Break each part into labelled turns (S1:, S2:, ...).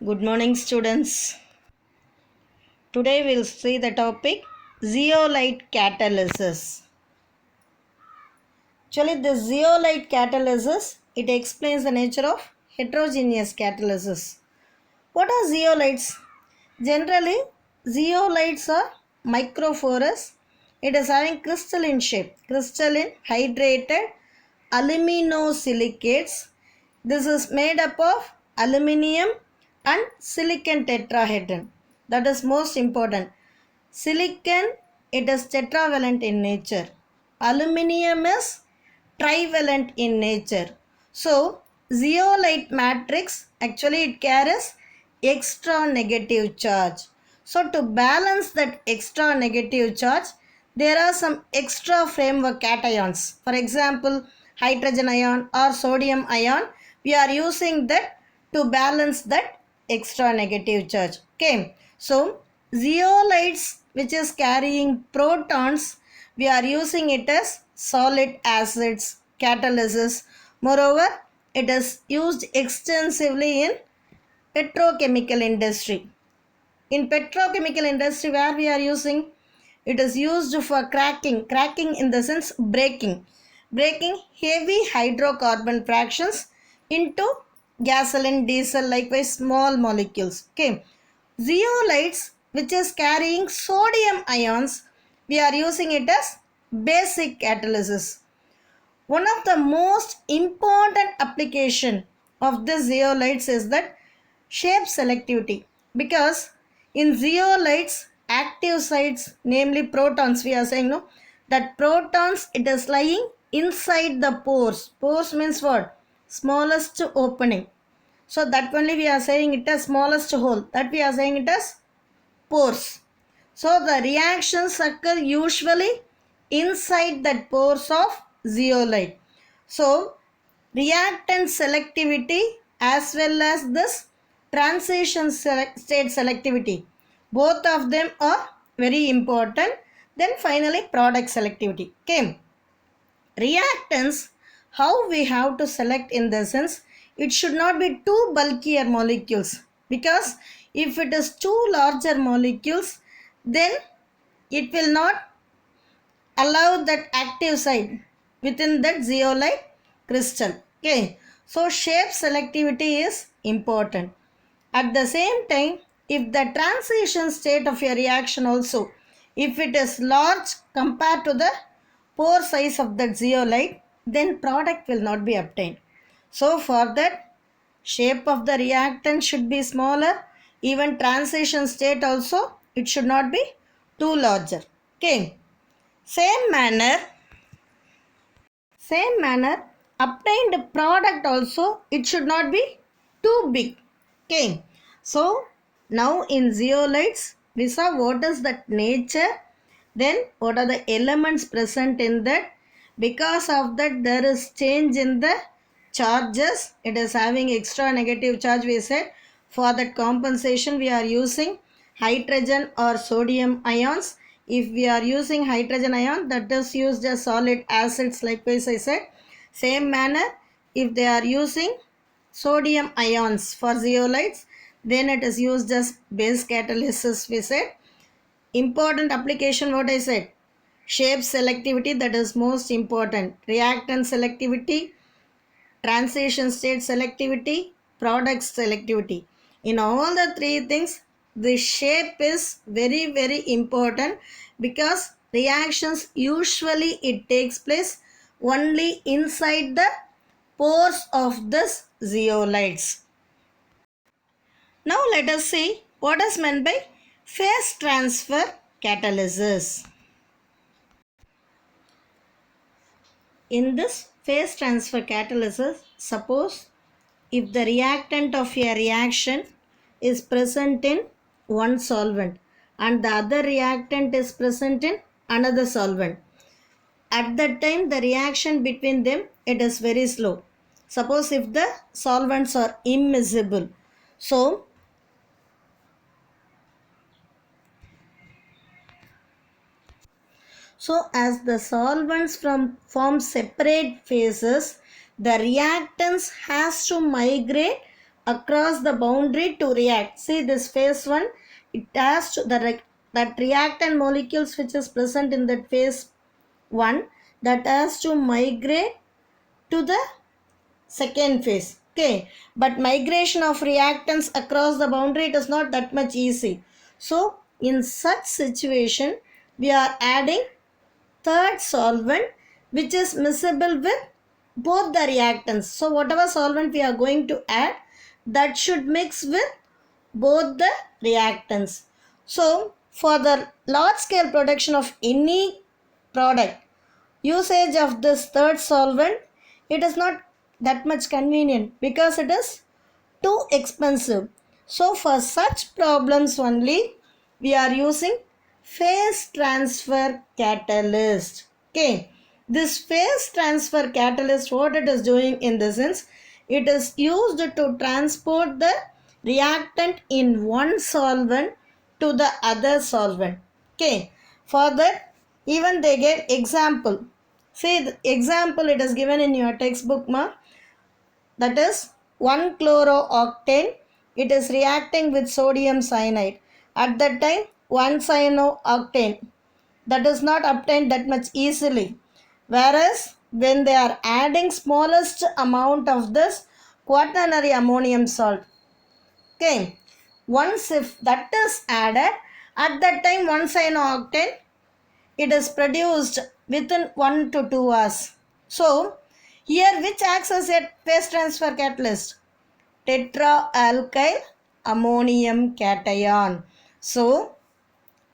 S1: Good morning, students. Today we'll see the topic zeolite catalysis. Actually, the zeolite catalysis, it explains the nature of heterogeneous catalysis. What are zeolites? Generally, zeolites are microporous. It is having crystalline shape, crystalline hydrated aluminosilicates. This is made up of aluminium and silicon tetrahedron. That is most important. Silicon, it is tetravalent in nature. Aluminium is trivalent in nature. So, zeolite matrix actually it carries extra negative charge. So, to balance that extra negative charge, there are some extra framework cations. For example, hydrogen ion or sodium ion, we are using that to balance that extra negative charge. Okay. So, zeolites which is carrying protons, we are using it as solid acids catalysis. Moreover, it is used extensively in petrochemical industry. In petrochemical industry where we are using, it is used for cracking in the sense breaking heavy hydrocarbon fractions into gasoline, diesel, likewise small molecules. Okay, zeolites which is carrying sodium ions, we are using it as basic catalysis. One of the most important application of the zeolites is that shape selectivity, because in zeolites active sites, namely protons, we are saying no, that protons it is lying inside the pores means what, smallest opening. So that only we are saying it as smallest hole, that we are saying it as pores. So the reactions occur usually inside that pores of zeolite. So reactant selectivity as well as this transition state selectivity, both of them are very important. Then finally product selectivity. Okay, reactants, how we have to select in the sense, it should not be too bulkier molecules, because if it is too larger molecules, then it will not allow that active site within that zeolite crystal. Okay, so shape selectivity is important. At the same time, if the transition state of your reaction also, if it is large compared to the pore size of that zeolite, then product will not be obtained. So for that, shape of the reactant should be smaller. Even transition state also, it should not be too larger. Okay. Same manner, obtained product also, it should not be too big. Okay. So now in zeolites, we saw what is that nature, then what are the elements present in that. Because of that, there is change in the charges. It is having extra negative charge, we said. For that compensation, we are using hydrogen or sodium ions. If we are using hydrogen ion, that is used as solid acids, likewise I said. Same manner, if they are using sodium ions for zeolites, then it is used as base catalysis, we said. Important application, what I said, shape selectivity, that is most important. Reactant selectivity, transition state selectivity, product selectivity. In all the three things, the shape is very important, because reactions usually it takes place only inside the pores of this zeolites. Now let us see what is meant by phase transfer catalysis. In this phase transfer catalysis, suppose if the reactant of a reaction is present in one solvent and the other reactant is present in another solvent, at that time the reaction between them it is very slow. Suppose if the solvents are immiscible, so as the solvents form separate phases, the reactants has to migrate across the boundary to react. See this phase 1, it has to, that reactant molecules which is present in that phase 1, that has to migrate to the second phase. Okay, but migration of reactants across the boundary, it is not that much easy. So in such situation, we are adding third solvent which is miscible with both the reactants. So whatever solvent we are going to add, that should mix with both the reactants. So for the large scale production of any product, usage of this third solvent, it is not that much convenient because it is too expensive. So for such problems only we are using phase transfer catalyst. Okay, this phase transfer catalyst, what it is doing in this sense, it is used to transport the reactant in one solvent to the other solvent. Okay, for that even they get example. See the example it is given in your textbook, that is 1-chlorooctane. It is reacting with sodium cyanide. At that time 1-cyanooctane, that is not obtained that much easily. Whereas when they are adding smallest amount of this quaternary ammonium salt, okay, once if that is added, at that time 1-cyanooctane, it is produced within 1 to 2 hours. So here which acts as a phase transfer catalyst? Tetraalkyl ammonium cation. So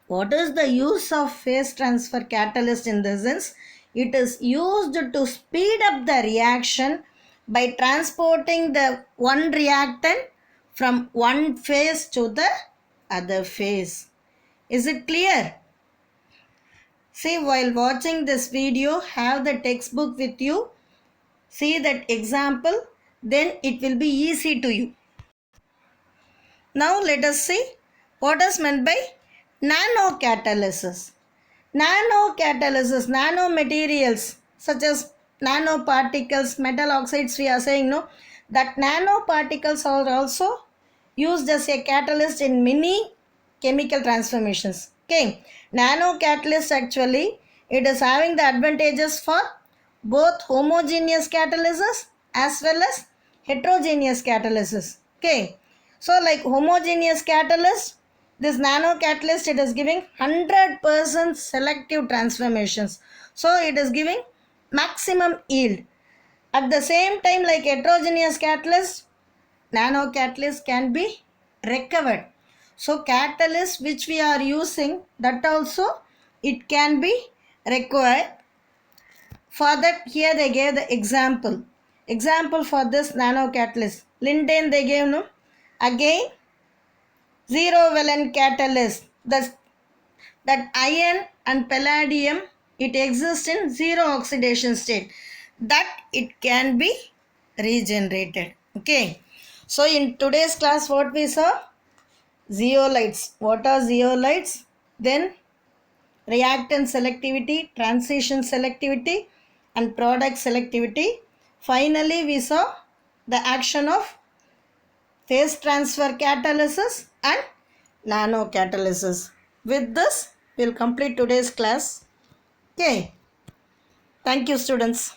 S1: what is the use of phase transfer catalyst in this sense? It is used to speed up the reaction by transporting the one reactant from one phase to the other phase. Is it clear? See, while watching this video, have the textbook with you. See that example, then it will be easy to you. Now let us see what is meant by nanocatalysis. Nanocatalysis, nanomaterials such as nanoparticles, metal oxides, we are saying no, that nanoparticles are also used as a catalyst in many chemical transformations. Okay, nanocatalyst actually, it is having the advantages for both homogeneous catalysis as well as heterogeneous catalysis. Okay, so like homogeneous catalyst, this nanocatalyst, it is giving 100% selective transformations. So it is giving maximum yield. At the same time, like heterogeneous catalyst, nanocatalyst can be recovered. So catalyst which we are using, that also it can be required. For that here they gave the example. Example for this nanocatalyst. Lindane they gave no. Again zero valent catalyst. That iron and palladium, it exists in zero oxidation state. That it can be regenerated. Okay. So in today's class what we saw? Zeolites. What are zeolites? Then reactant selectivity, transition selectivity and product selectivity. Finally we saw the action of phase transfer catalysis and nanocatalysis. With this, we will complete today's class. Okay. Thank you, students.